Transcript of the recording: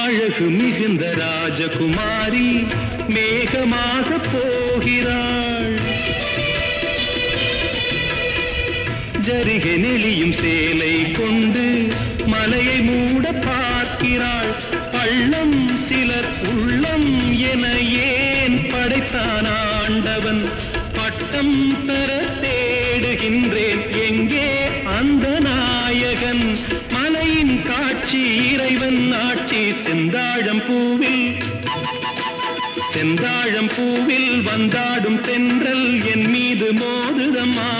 அழகு மிகுந்த ராஜகுமாரி மேகமாக போகிறாள். ஜரிகை நெளியும் சேலை கொண்டு மலையை மூட பார்க்கிறாள். பள்ளம் சிலர் உள்ளம் என ஏன் படைத்தான் ஆண்டவன்? பட்டம் பெற தேடுகின்றேன், எங்கே அந்த நாயகன்? மலையின் காட்சி இறைவன் ஆட்சி. செந்தாழம் பூவில் வந்தாடும் தென்றல் என் மீது மோதுதம்மா.